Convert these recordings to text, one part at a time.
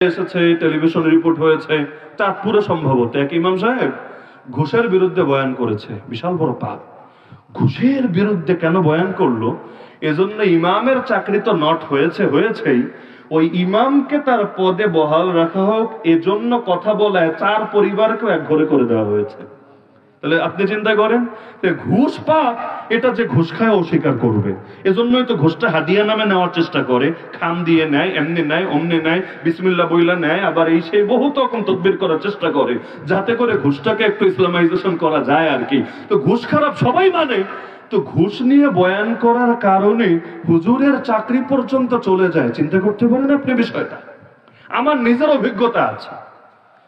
এসেছে, টেলিভিশনে রিপোর্ট হয়েছে, চাঁদপুরে সম্ভবত এক ইমাম সাহেব ঘুষের বিরুদ্ধে বয়ান করেছে। বিশাল বড় পাপ। ঘুষের বিরুদ্ধে কেন বয়ান করলো? এজন্য ইমামের চাকরি তো নট হয়েছেই, ওই ইমামকে তার পদে বহাল রাখা হোক এজন্য কথা বলায় 4 পরিবারকেও এক ঘরে করে দেওয়া হয়েছে। তাহলে আপনি চিন্তা করেন, ঘুষ পাপ, এটা যে ঘুষ খায় অস্বীকার করবে, এজন্যই তো ঘুষটা হাদিয়া নামে নেওয়ার চেষ্টা করে। খাম দিয়ে নেয়, এমনি নেয়, অমনি নেয়, বিসমিল্লাহ বইলা নেয়, আবার এই সেই বহু তখন তদবির করার চেষ্টা করে যাতে করে ঘুষটাকে একটু ইসলামাইজেশন করা যায় আর কি। তো ঘুষ খারাপ সবাই মানে, তো ঘুষ নিয়ে বয়ান করার কারণে হুজুরের চাকরি পর্যন্ত চলে যায়। চিন্তা করতে পারেন আপনি বিষয়টা? আমার নিজের অভিজ্ঞতা আছে,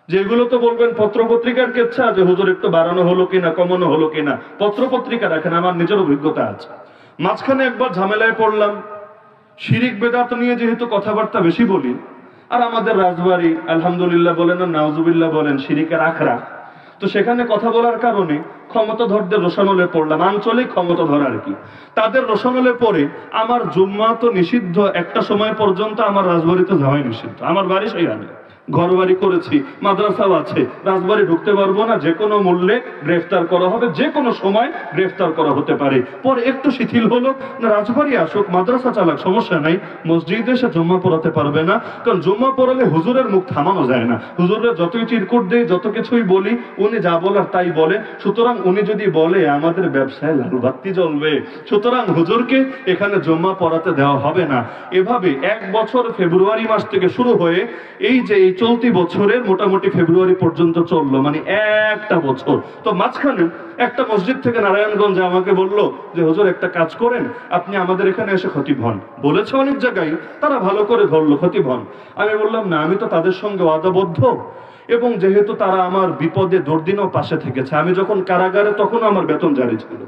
যেগুলো তো বলবেন পত্র পত্রিকার কেচ্ছা, যে হুজুর একটু বাড়ানো হলো কিনা, কমানো হলো কিনা, পত্র পত্রিকা রাখেন। আমার নিজের অভিজ্ঞতা আছে। মাঝখানে একবার ঝামেলায় পড়লাম, শিরিক বেদাত নিয়ে যেহেতু কথাবার্তা বেশি বলি, আর আমাদের রাজবাড়ি আলহামদুলিল্লাহ বলেন আর নাউজুবিল্লাহ বলেন শিরিকের আখড়া, তো সেখানে কথা বলার কারণে ক্ষমতাধরদের রোশানলে পড়লাম। আঞ্চলিক ক্ষমতাধর আর কি, তাদের রোশানলে পড়ে আমার জুম্মা তো নিষিদ্ধ, একটা সময় পর্যন্ত আমার রাজবাড়িতে যাওয়াই নিষিদ্ধ। আমার বাড়ি সেইখানে, ঘর বাড়ি করেছি, মাদ্রাসাও আছে, রাজবাড়ি ঢুকতে পারবো না, যে কোনো মূল্যে গ্রেফতার করা হবে, যে কোনো সময় গ্রেফতার করা হতে পারে। পরে একটু শিথিল হলো, না রাজবাড়ি আসুক, মাদ্রাসা চালাক, সমস্যা নাই, মসজিদে এসে জুম্মা পড়াতে পারবে না, কারণ জুম্মা পড়ালে হুজুরের মুখ থামানো যায় না। হুজুরের যতই চিরকুট দেয়, যত কিছুই বলি, উনি যা বলার তাই বলে। সুতরাং উনি যদি বলে আমাদের ব্যবসায় লাল বাতি জ্বলবে, সুতরাং হুজুরকে এখানে জুম্মা পড়াতে দেওয়া হবে না। এভাবে 1 বছর ফেব্রুয়ারি মাস থেকে শুরু হয়ে এই যে এই চলতি বছরের মোটামুটি ফেব্রুয়ারি পর্যন্ত চললো, মানে একটা বছর। তো মাঝখানে একটা মসজিদ থেকে নারায়ণগঞ্জে আমাকে বললো যে হুজুর একটা কাজ করেন, আপনি আমাদের এখানে এসে খতিব হন। বলেছে অনেক জায়গায়, তারা ভালো করে ধরলো, খতিব হন। আমি বললাম না, আমি তো তাদের সঙ্গে ওয়াদাবদ্ধ, এবং যেহেতু তারা আমার বিপদে দুর্দিনও পাশে থেকেছে, আমি যখন কারাগারে তখন আমার বেতন জারি ছিল,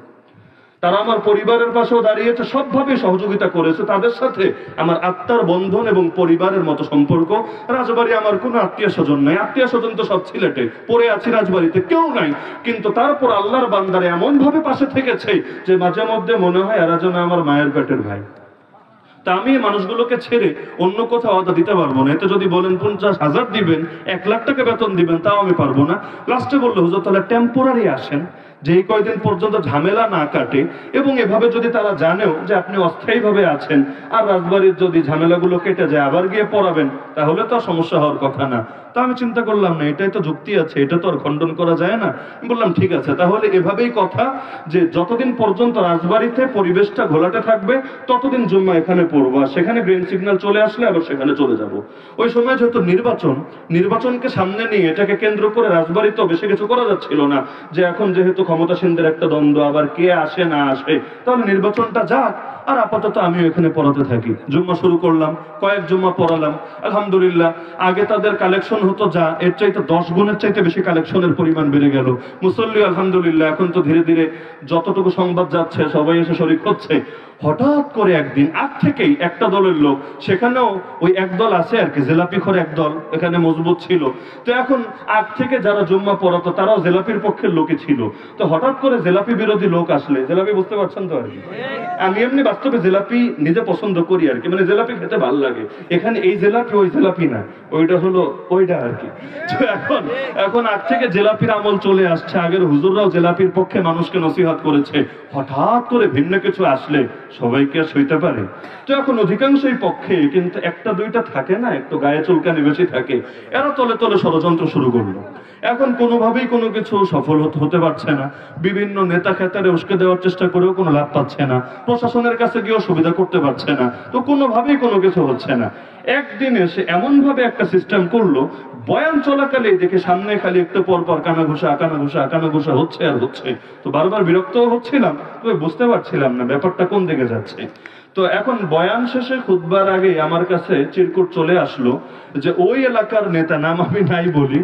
তারা আমার পরিবারের পাশেও দাঁড়িয়েছে, সবভাবে সহযোগিতা করেছে। তাদের সাথে আমার আত্মার বন্ধন এবং পরিবারের মতো সম্পর্ক। রাজবাড়ি আমার কোনো আত্মীয় স্বজন নাই, আত্মীয় স্বজন তো সব সিলেটে পড়ে আছি, রাজবাড়িতে কেউ নাই। কিন্তু তারপর আল্লাহর বান্দারে এমন ভাবে পাশে থেকেছে যে মাঝে মধ্যে মনে হয় এরা যেন আমার মায়ের পেটের ভাই। তা আমি মানুষগুলোকে ছেড়ে অন্য কোথাও আদা দিতে পারবো না। এতে যদি বলেন 50,000 দিবেন, 1 লাখ টাকা বেতন দিবেন, তাও আমি পারবো না। লাস্টে বললো হুজুর তাহলে টেম্পোরারি আসেন, যে কয়দিন পর্যন্ত ঝামেলা না কাটে, এবং এভাবে যদি তারা জানেও যে আপনি অস্থায়ীভাবে আছেন, আর রাজবাড়ির যদি ঝামেলাগুলো কেটে যায় আবার গিয়ে পড়াবেন, তাহলে তো সমস্যা হওয়ার কথা না। তা আমি চিন্তা করলাম না, এটাই তো যুক্তি আছে, এটা তো আর খণ্ডন করা যায় না। বললাম ঠিক আছে, তাহলে এভাবেই কথা, যে যতদিন পর্যন্ত রাজবাড়িতে পরিবেশটা ঘোলাটে থাকবে ততদিন জুম্মা এখানে পড়বো, আর সেখানে গ্রিন সিগন্যাল চলে আসলে আবার সেখানে চলে যাব। ওই সময় যেহেতু নির্বাচনকে সামনে নিয়ে এটাকে কেন্দ্র করে রাজবাড়িতেও বেশি কিছু করা যাচ্ছিল না, যে এখন যেহেতু ক্ষমতাসীনদের একটা দ্বন্দ্ব, আবার কে আসে না আসে, তাহলে নির্বাচনটা যাক, আর আপাতত আমি এখানে পড়াতে থাকি। জুম্মা শুরু করলাম, কয়েক জুম্মা পড়ালাম, আলহামদুলিল্লাহ। আগে তাদের কালেকশন হতো যা, এর চাইতে 10 গুণের চাইতে বেশি কালেকশনের পরিমাণ বেড়ে গেল। মুসল্লি আলহামদুলিল্লাহ এখন তো ধীরে ধীরে যতটুকু সংবাদ যাচ্ছে সবাই এসে শরীক হচ্ছে। হঠাৎ করে একদিন আগ থেকেই একটা দলের লোক, সেখানেও ওই একদল আছে আর কি, জেলাপি খোর একদল এখানে মজবুত ছিল। তো এখন আগ থেকে যারা জুম্মা পড়াতো তারাও জেলাপির পক্ষের লোকই ছিল। তো হঠাৎ করে জেলাপি বিরোধী লোক আসলে, জেলাপি বুঝতে পারছেন তো আর কি, আমি এমনি বাস্তবে জেলাপি নিজে পছন্দ করি আর কি, মানে জেলাপি খেতে ভালো লাগে। এখানে এই জেলাপি ওই জেলাপি না, ওইটা হলো ওইটা আর কি। তো এখন আগ থেকে জেলাপির আমল চলে আসছে। আগের হুজুররাও জেলাপির পক্ষে মানুষকে নসিহত করেছে। হঠাৎ করে ভিন্ন কিছু আসলে সবাইকে আর সইতে পারে? তো এখন অধিকাংশই পক্ষে, কিন্তু একটা দুইটা থাকে না, একটু গায়ে চুলকানি বেশি থাকে, এরা তলে তলে ষড়যন্ত্র শুরু করলো। এখন কোনোভাবেই কোনো কিছু সফল হতে পারছে না। বিভিন্ন নেতা খেতারে উস্কে দেওয়ার চেষ্টা করেও কোনো লাভ পাচ্ছে না, প্রশাসনের কাছে গিয়েও সুবিধা করতে পারছে না, তো কোনোভাবেই কোনো কিছু হচ্ছে না। একদিন এসে এমন ভাবে একটা সিস্টেম করলো, বয়ান চলাকালে দেখে সামনে খালি একটু পর পর কানাঘুষা হচ্ছে আর হচ্ছে। তো বারবার বিরক্ত হচ্ছিলাম, তবে বুঝতে পারছিলাম না ব্যাপারটা কোন দিকে যাচ্ছে। তো এখন বয়ান শেষে খুতবার আগে আমার কাছে চিরকুট চলে আসলো যে ওই এলাকার নেতা, নাম আমি নাই বলি,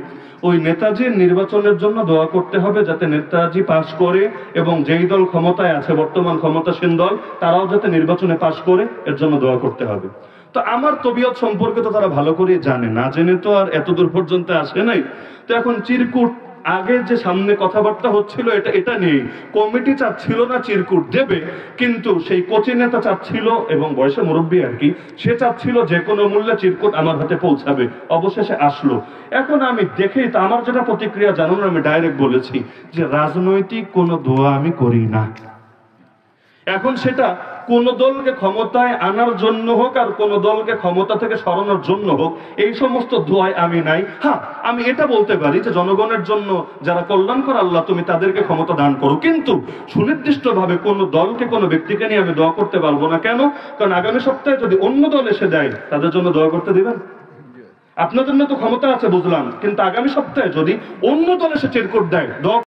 ওই নেতাজির নির্বাচনের জন্য দোয়া করতে হবে যাতে নেতাজি পাশ করে, এবং যেই দল ক্ষমতায় আছে বর্তমান ক্ষমতাসীন দল, তারাও যাতে নির্বাচনে পাশ করে, এর জন্য দোয়া করতে হবে। তো আমার তবিয়ত সম্পর্কে তো তারা ভালো করে জানে, না জেনে তো আর এত দূর পর্যন্ত আসে নাই। তো এখন চিরকুট আগে যে সামনে কথাবার্তা হচ্ছিল এটা নেই। কমিটি চাচ্ছিল না চিরকুট দেবে, কিন্তু সেই কোচি নেতা চাচ্ছিল, এবং বয়সে মুরব্বী আর কি, সে চাচ্ছিল যে কোনো মূল্যে চিরকুট আমার হাতে পৌঁছাবে। অবশেষে আসলো। এখন আমি দেখেই তো আমার যেটা প্রতিক্রিয়া জানুন, আমি ডাইরেক্ট বলেছি যে রাজনৈতিক কোনো দোয়া আমি করি না। এখন সেটা কোন দলকে ক্ষমতায় আনার জন্য হোক আর কোন দলকে ক্ষমতা থেকে সরানোর জন্য হোক, এই সমস্ত দোয়ায় আমি নাই। হ্যাঁ, আমি এটা বলতে পারি যে জনগণের জন্য যারা কল্যাণকর, আল্লাহ তুমি তাদেরকে ক্ষমতা দান করো, কিন্তু সুনির্দিষ্ট ভাবে কোন দলকে, কোন ব্যক্তিকে নিয়ে আমি দোয়া করতে পারবো না। কেন? কারণ আগামী সপ্তাহে যদি অন্য দল এসে দেয়, তাদের জন্য দোয়া করতে দিবেন? আপনার জন্য তো ক্ষমতা আছে বুঝলাম, কিন্তু আগামী সপ্তাহে যদি অন্য দল এসে চিরকুট দেয়, দোয়া